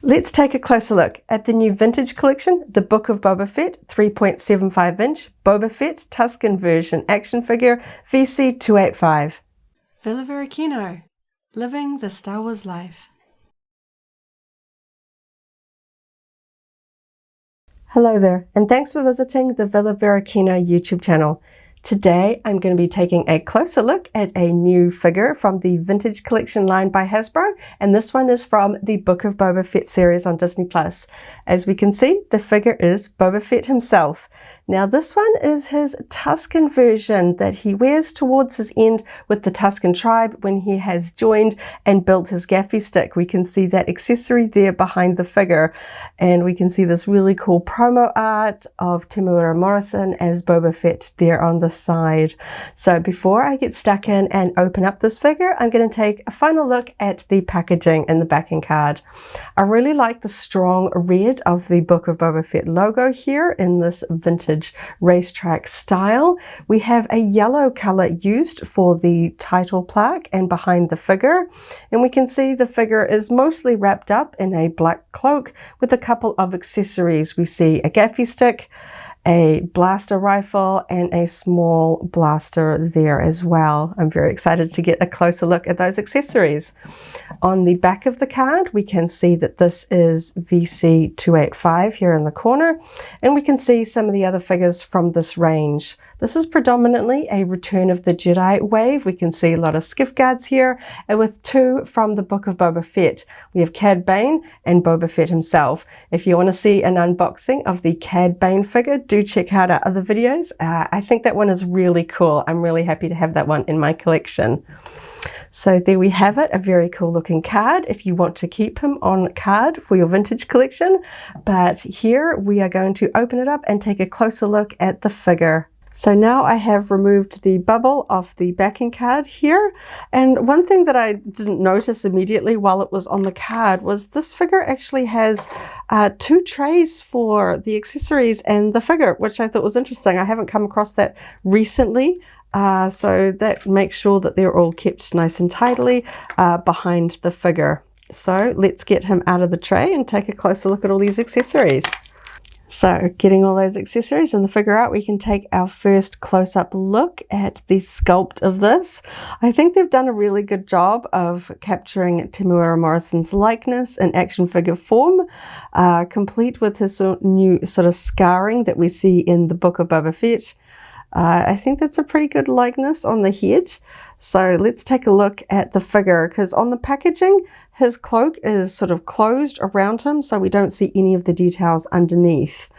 Let's take a closer look at the new vintage collection, the Book of Boba Fett 3.75 inch Boba Fett Tusken version action figure VC285. Villa Varykino, living the Star Wars life. Hello there, and thanks for visiting the Villa Varykino YouTube channel. Today I'm going to be taking a closer look at a new figure from the vintage collection line by Hasbro, and this one is from the Book of Boba Fett series on Disney+. As we can see, the figure is Boba Fett himself. Now this one is his Tusken version that he wears towards his end with the Tusken tribe when he has joined and built his gaffy stick. We can see that accessory there behind the figure, and we can see this really cool promo art of Temuera Morrison as Boba Fett there on the side. So before I get stuck in and open up this figure, I'm going to take a final look at the packaging and the backing card. I really like the strong red of the Book of Boba Fett logo here in this vintage racetrack style. We have a yellow color used for the title plaque and behind the figure, and we can see the figure is mostly wrapped up in a black cloak with a couple of accessories. We see a gaffy stick, a blaster rifle, and a small blaster there as well. I'm very excited to get a closer look at those accessories. On the back of the card, we can see that this is VC285 here in the corner, and we can see some of the other figures from this range. This is predominantly a Return of the Jedi wave. We can see a lot of skiff guards here, and with two from the Book of Boba Fett. We have Cad Bane and Boba Fett himself. If you want to see an unboxing of the Cad Bane figure, do check out our other videos. I think that one is really cool. I'm really happy to have that one in my collection. So there we have it, a very cool looking card if you want to keep him on card for your vintage collection. But here we are going to open it up and take a closer look at the figure. So now I have removed the bubble off the backing card here, and one thing that I didn't notice immediately while it was on the card was this figure actually has two trays for the accessories and the figure, which I thought was interesting. I haven't come across that recently, so that makes sure that they're all kept nice and tidily behind the figure. So let's get him out of the tray and take a closer look at all these accessories. So getting all those accessories and the figure out, we can take our first close-up look at the sculpt of this. I think they've done a really good job of capturing Temuera Morrison's likeness in action figure form, complete with his new sort of scarring that we see in the Book of Boba Fett. I think that's a pretty good likeness on the head. So let's take a look at the figure, because on the packaging, his cloak is sort of closed around him, so we don't see any of the details underneath.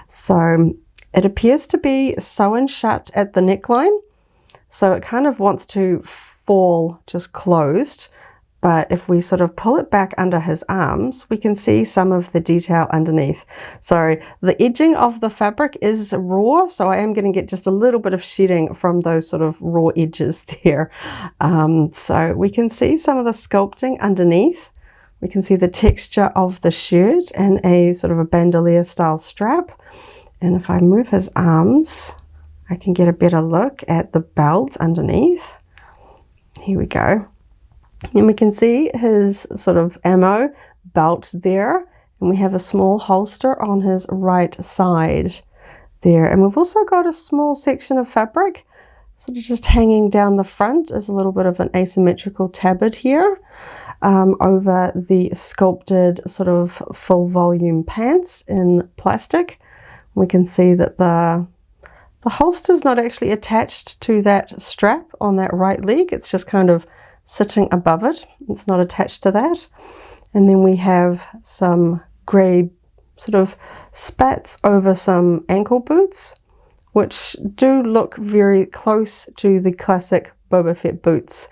So it appears to be sewn shut at the neckline, so it kind of wants to fall just closed. But if we sort of pull it back under his arms, we can see some of the detail underneath. So the edging of the fabric is raw, so I am going to get just a little bit of shedding from those sort of raw edges there. So we can see some of the sculpting underneath. We can see the texture of the shirt and a sort of a bandolier style strap. And if I move his arms, I can get a better look at the belt underneath. Here we go. And we can see his sort of ammo belt there, and we have a small holster on his right side there. And we've also got a small section of fabric sort of just hanging down the front. There's a little bit of an asymmetrical tabard here over the sculpted sort of full volume pants in plastic. We can see that the holster is not actually attached to that strap on that right leg. It's just kind of sitting above it. It's not attached to that. And then we have some grey sort of spats over some ankle boots, which do look very close to the classic Boba Fett boots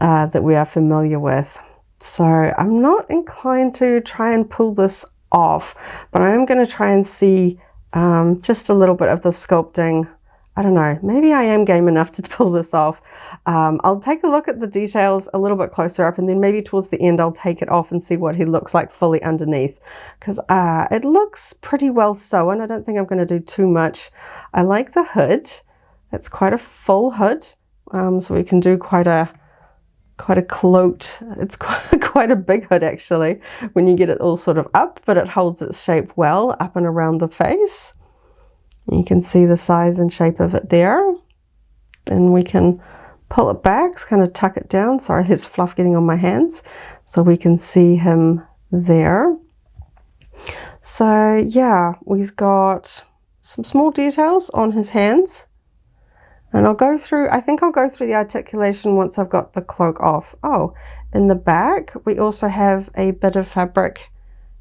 that we are familiar with. So I'm not inclined to try and pull this off, but I am going to try and see just a little bit of the sculpting. I don't know, maybe I am game enough to pull this off. I'll take a look at the details a little bit closer up, and then maybe towards the end I'll take it off and see what he looks like fully underneath, because it looks pretty well sewn. I don't think I'm going to do too much. I like the hood. It's quite a full hood, so we can do quite a quite a cloaked, it's quite a big hood actually when you get it all sort of up, but it holds its shape well up and around the face. You can see the size and shape of it there. And we can pull it back, kind of tuck it down. Sorry, there's fluff getting on my hands. So we can see him there. So yeah, we've got some small details on his hands. And I'll go through, I think I'll go through the articulation once I've got the cloak off. Oh, in the back, we also have a bit of fabric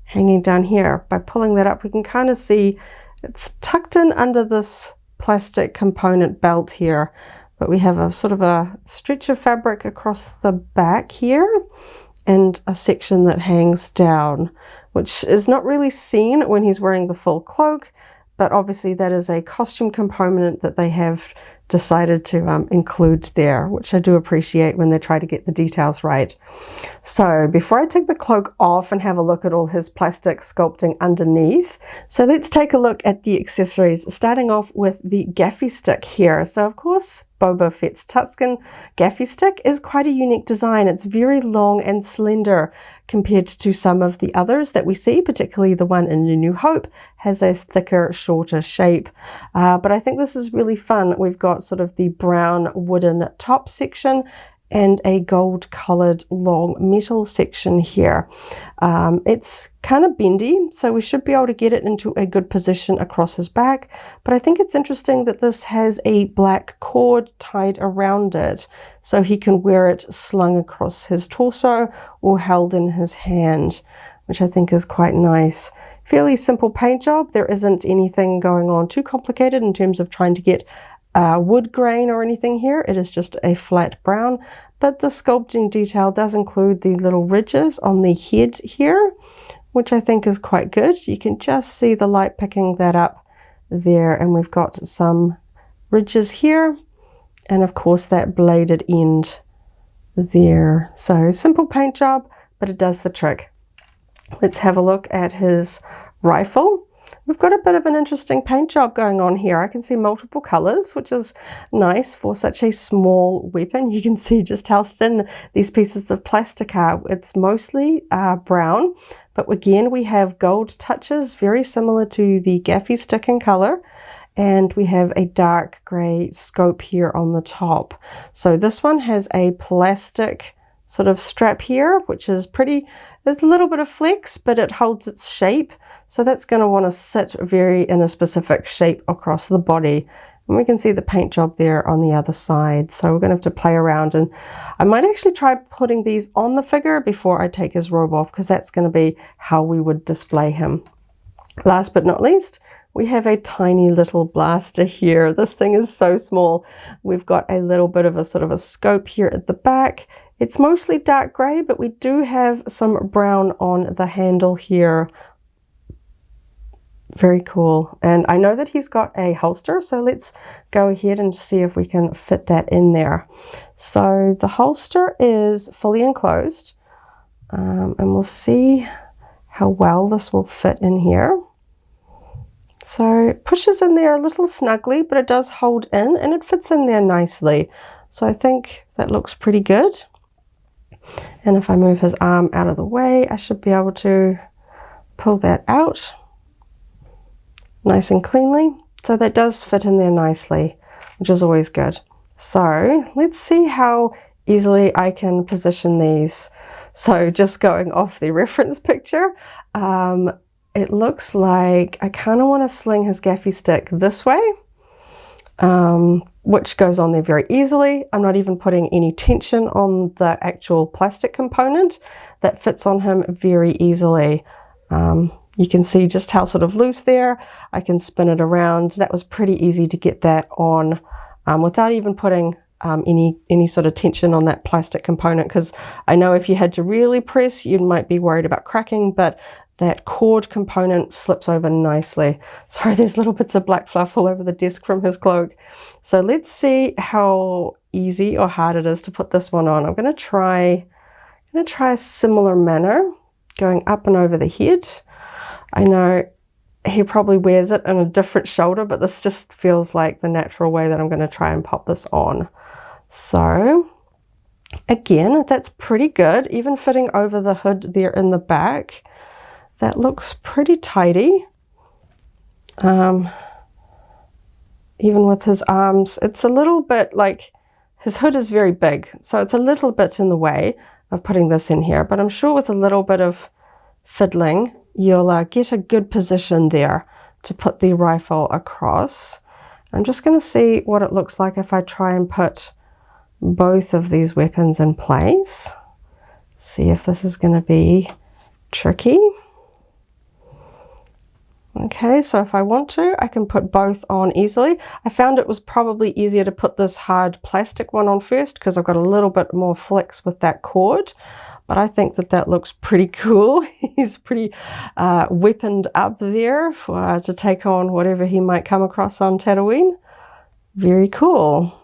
hanging down here. By pulling that up, we can kind of see it's tucked in under this plastic component belt here, but we have a sort of a stretch of fabric across the back here and a section that hangs down, which is not really seen when he's wearing the full cloak, but obviously that is a costume component that they have decided to include there, which I do appreciate when they try to get the details right. So before I take the cloak off and have a look at all his plastic sculpting underneath, so let's take a look at the accessories, starting off with the gaffy stick here. So of course, Boba Fett's Tusken gaffy stick is quite a unique design. It's very long and slender compared to some of the others that we see, particularly the one in A New Hope has a thicker, shorter shape. But I think this is really fun. We've got sort of the brown wooden top section and a gold colored long metal section here. It's kind of bendy, so we should be able to get it into a good position across his back. But I think it's interesting that this has a black cord tied around it, so he can wear it slung across his torso or held in his hand, which I think is quite nice. Fairly simple paint job. There isn't anything going on too complicated in terms of trying to get wood grain or anything here. It is just a flat brown, but the sculpting detail does include the little ridges on the head here, which I think is quite good. You can just see the light picking that up there, and we've got some ridges here, and of course that bladed end there. So simple paint job, but it does the trick. Let's have a look at his rifle. We've got a bit of an interesting paint job going on here. I can see multiple colors, which is nice for such a small weapon. You can see just how thin these pieces of plastic are. It's mostly brown, but again, we have gold touches, very similar to the gaffy stick in color. And we have a dark gray scope here on the top. So this one has a plastic sort of strap here, which is pretty, there's a little bit of flex, but it holds its shape. So that's going to want to sit very in a specific shape across the body. And we can see the paint job there on the other side. So we're going to have to play around, and I might actually try putting these on the figure before I take his robe off, because that's going to be how we would display him. Last but not least, we have a tiny little blaster here. This thing is so small. We've got a little bit of a sort of a scope here at the back. It's mostly dark gray, but we do have some brown on the handle here. Very cool. And I know that he's got a holster, so let's go ahead and see if we can fit that in there. So the holster is fully enclosed, and we'll see how well this will fit in here. So it pushes in there a little snugly, but it does hold in and it fits in there nicely. So I think that looks pretty good. And if I move his arm out of the way, I should be able to pull that out nice and cleanly. So that does fit in there nicely, which is always good. So let's see how easily I can position these. So just going off the reference picture, it looks like I kind of want to sling his gaffy stick this way, which goes on there very easily. I'm not even putting any tension on the actual plastic component. That fits on him very easily. You can see just how sort of loose there. I can spin it around. That was pretty easy to get that on without even putting any sort of tension on that plastic component, because I know if you had to really press, you might be worried about cracking, but that cord component slips over nicely. Sorry, there's little bits of black fluff all over the desk from his cloak. So let's see how easy or hard it is to put this one on. I'm going to try a similar manner, going up and over the head. I know he probably wears it on a different shoulder, but this just feels like the natural way that I'm going to try and pop this on. So Again, that's pretty good, even fitting over the hood there in the back. That looks pretty tidy. Even with his arms, it's a little bit like, his hood is very big, so it's a little bit in the way of putting this in here, but I'm sure with a little bit of fiddling, you'll get a good position there to put the rifle across. I'm just going to see what it looks like if I try and put both of these weapons in place. See if this is going to be tricky. Okay, so if I want to, I can put both on easily. I found it was probably easier to put this hard plastic one on first because I've got a little bit more flex with that cord, but I think that that looks pretty cool. He's pretty weaponed up there to take on whatever he might come across on Tatooine. Very cool.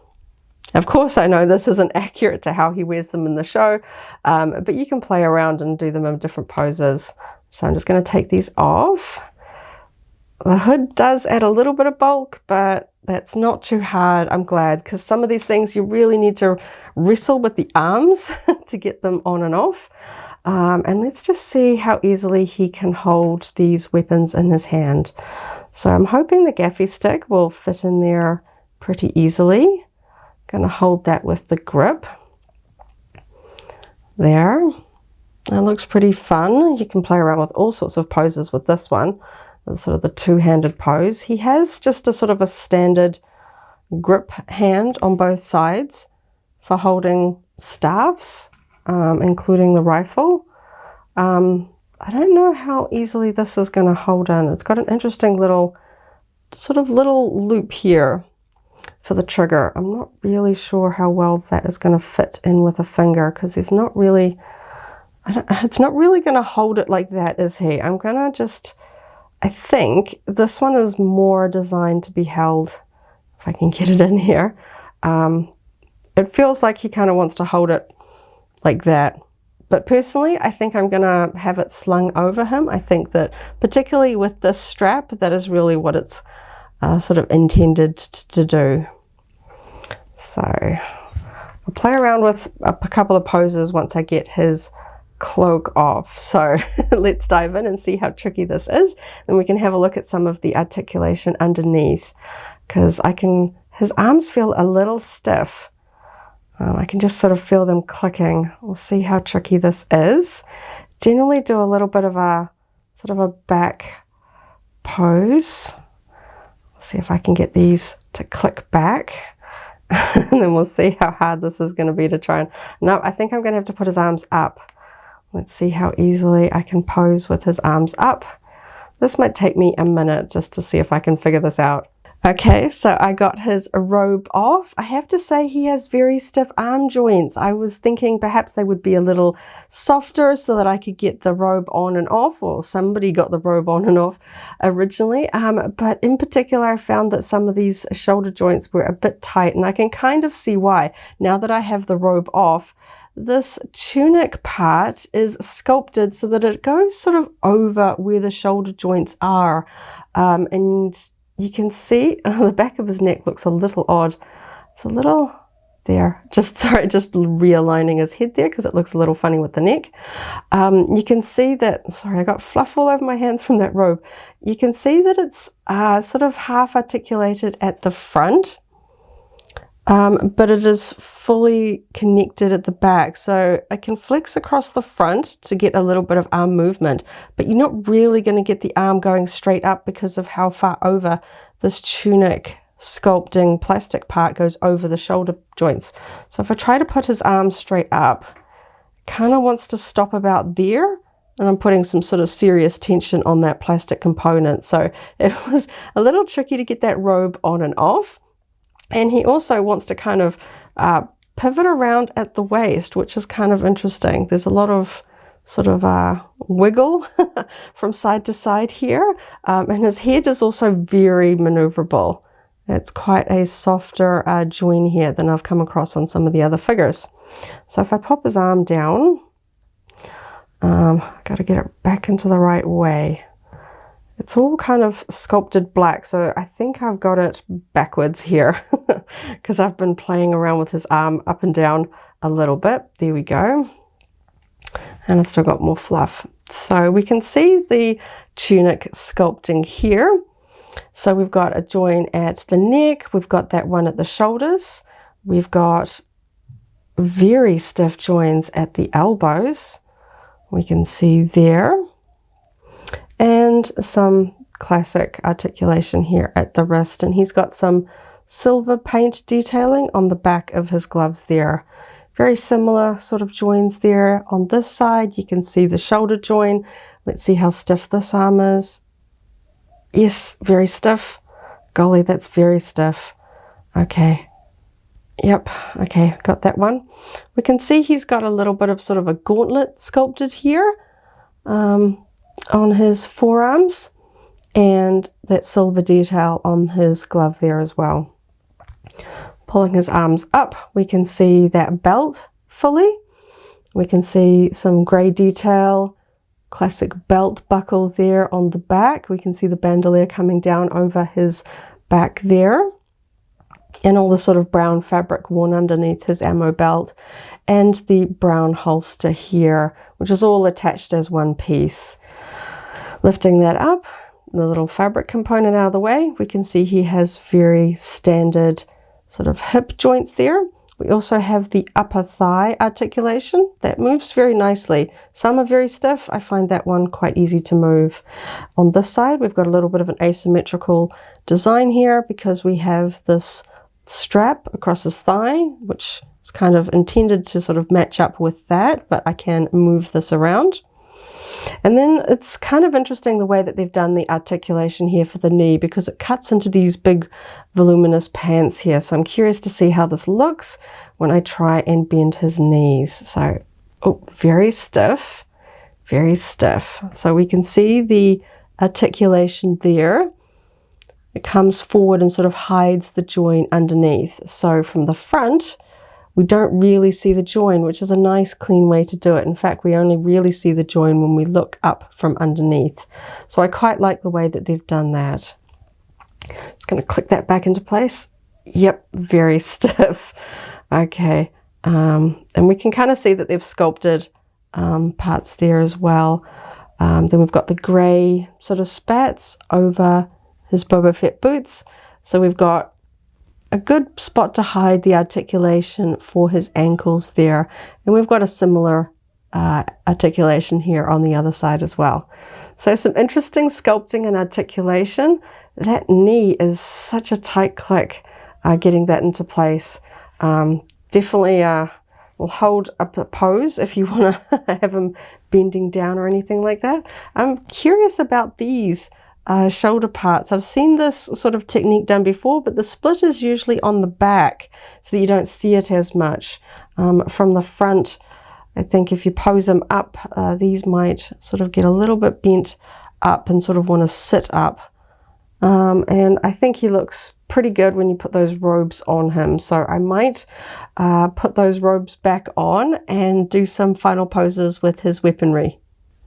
Of course, I know this isn't accurate to how he wears them in the show, but you can play around and do them in different poses. So I'm just going to take these off. The hood does add a little bit of bulk, but that's not too hard, I'm glad, because some of these things you really need to wrestle with the arms to get them on and off. And let's just see how easily he can hold these weapons in his hand. So I'm hoping the gaffy stick will fit in there pretty easily. Going to hold that with the grip. There. That looks pretty fun. You can play around with all sorts of poses with this one. Sort of the two-handed pose. He has just a sort of a standard grip hand on both sides for holding staffs, including the rifle. I don't know how easily this is going to hold in. It's got an interesting little loop here for the trigger. I'm not really sure how well that is going to fit in with a finger because there's not really, it's not really going to hold it like that, is he? I'm going to just, I think this one is more designed to be held, if I can get it in here. It feels like he kind of wants to hold it like that. But personally, I think I'm going to have it slung over him. I think that particularly with this strap, that is really what it's sort of intended to do. So I'll play around with a couple of poses once I get his cloak off. So let's dive in and see how tricky this is. Then we can have a look at some of the articulation underneath, because his arms feel a little stiff. I can just sort of feel them clicking. We'll see how tricky this is. Generally do a little bit of a sort of a back pose. See if I can get these to click back. And then we'll see how hard this is going to be to try and... No, I think I'm going to have to put his arms up. Let's see how easily I can pose with his arms up. This might take me a minute just to see if I can figure this out. Okay, so I got his robe off. I have to say he has very stiff arm joints. I was thinking perhaps they would be a little softer so that I could get the robe on and off, or somebody got the robe on and off originally. But in particular, I found that some of these shoulder joints were a bit tight, and I can kind of see why. Now that I have the robe off, this tunic part is sculpted so that it goes sort of over where the shoulder joints are. And you can see the back of his neck looks a little odd. It's a little there. Just realigning his head there because it looks a little funny with the neck. You can see that, sorry, I got fluff all over my hands from that robe. You can see that it's sort of half articulated at the front. But it is fully connected at the back, so I can flex across the front to get a little bit of arm movement, but you're not really going to get the arm going straight up because of how far over this tunic sculpting plastic part goes over the shoulder joints. So if I try to put his arm straight up, it kind of wants to stop about there, and I'm putting some sort of serious tension on that plastic component. So it was a little tricky to get that robe on and off. And he also wants to kind of pivot around at the waist, which is kind of interesting. There's a lot of sort of wiggle from side to side here. And his head is also very maneuverable. It's quite a softer join here than I've come across on some of the other figures. So if I pop his arm down, I've got to get it back into the right way. It's all kind of sculpted black, so I think I've got it backwards here because I've been playing around with his arm up and down a little bit. There we go. And it's still got more fluff. So we can see the tunic sculpting here. So we've got a join at the neck, we've got that one at the shoulders, we've got very stiff joins at the elbows, we can see there, and some classic articulation here at the wrist, and he's got some silver paint detailing on the back of his gloves there. Very similar sort of joins there on this side. You can see the shoulder join. Let's see how stiff this arm is. Yes, very stiff. Golly, that's very stiff. Okay. Yep. Okay, got that one. We can see he's got a little bit of sort of a gauntlet sculpted here on his forearms, and that silver detail on his glove there as well. Pulling his arms up, we can see that belt fully. We can see some grey detail, classic belt buckle there on the back. We can see the bandolier coming down over his back there, and all the sort of brown fabric worn underneath his ammo belt, and the brown holster here, which is all attached as one piece. Lifting that up, the little fabric component out of the way, we can see he has very standard sort of hip joints there. We also have the upper thigh articulation that moves very nicely. Some are very stiff. I find that one quite easy to move. On this side, we've got a little bit of an asymmetrical design here because we have this strap across his thigh, which is kind of intended to sort of match up with that, but I can move this around. And then it's kind of interesting the way that they've done the articulation here for the knee, because it cuts into these big voluminous pants here. So I'm curious to see how this looks when I try and bend his knees. So, oh, very stiff, very stiff. So we can see the articulation there. It comes forward and sort of hides the join underneath. So from the front, we don't really see the join, which is a nice clean way to do it. In fact, we only really see the join when we look up from underneath. So I quite like the way that they've done that. Just going to click that back into place. Yep, very stiff. Okay, and we can kind of see that they've sculpted parts there as well. Then we've got the grey sort of spats over his Boba Fett boots. So we've got a good spot to hide the articulation for his ankles there. And we've got a similar articulation here on the other side as well. So some interesting sculpting and articulation. That knee is such a tight click, getting that into place. Definitely will hold up a pose if you want to have him bending down or anything like that. I'm curious about these shoulder parts. I've seen this sort of technique done before, but the split is usually on the back so that you don't see it as much. From the front, I think if you pose them up, these might sort of get a little bit bent up and sort of want to sit up. And I think he looks pretty good when you put those robes on him. So I might put those robes back on and do some final poses with his weaponry.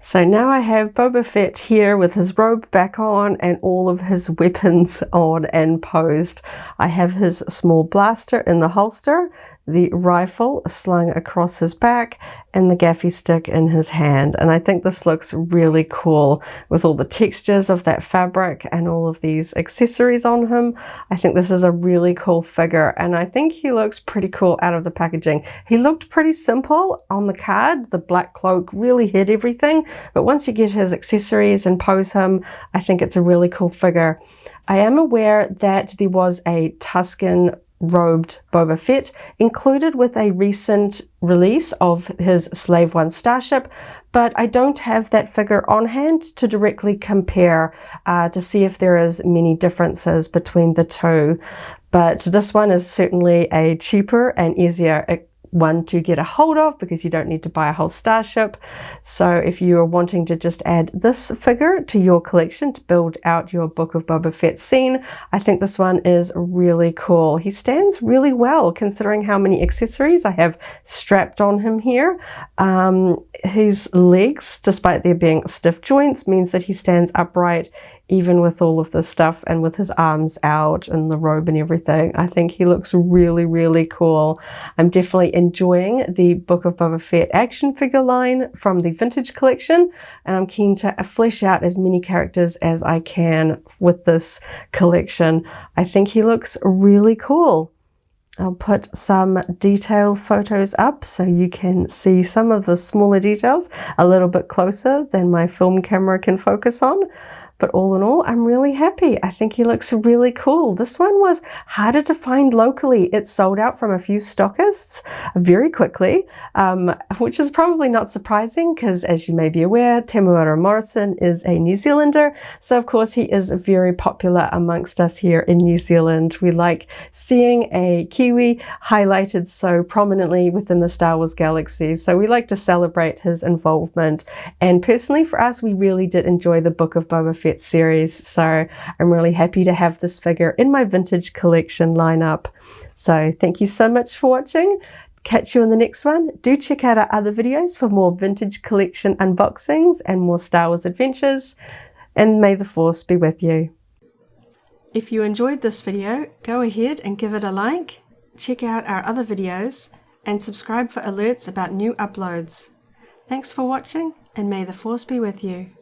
So now I have Boba Fett here with his robe back on and all of his weapons on and posed. I have his small blaster in the holster, the rifle slung across his back, and the gaffy stick in his hand. And I think this looks really cool with all the textures of that fabric and all of these accessories on him. I think this is a really cool figure, and I think he looks pretty cool out of the packaging. He looked pretty simple on the card. The black cloak really hid everything, but once you get his accessories and pose him, I think it's a really cool figure. I am aware that there was a Tusken robed Boba Fett included with a recent release of his Slave One starship, but I don't have that figure on hand to directly compare to see if there is many differences between the two. But this one is certainly a cheaper and easier one to get a hold of because you don't need to buy a whole starship. So if you are wanting to just add this figure to your collection to build out your Book of Boba Fett scene, I think this one is really cool. He stands really well considering how many accessories I have strapped on him here. his legs, despite there being stiff joints, means that he stands upright even with all of this stuff and with his arms out and the robe and everything. I think he looks really, really cool. I'm definitely enjoying the Book of Boba Fett action figure line from the Vintage collection, and I'm keen to flesh out as many characters as I can with this collection. I think he looks really cool. I'll put some detail photos up so you can see some of the smaller details a little bit closer than my film camera can focus on. But all in all, I'm really happy. I think he looks really cool. This one was harder to find locally. It sold out from a few stockists very quickly, which is probably not surprising because, as you may be aware, Temuera Morrison is a New Zealander. So, of course, he is very popular amongst us here in New Zealand. We like seeing a Kiwi highlighted so prominently within the Star Wars galaxy. So we like to celebrate his involvement. And personally, for us, we really did enjoy the Book of Boba Fett series, so I'm really happy to have this figure in my vintage collection lineup. So thank you so much for watching. Catch you in the next one. Do check out our other videos for more vintage collection unboxings and more Star Wars adventures, and may the Force be with you. If you enjoyed this video, go ahead and give it a like, check out our other videos, and subscribe for alerts about new uploads. Thanks for watching, and may the Force be with you.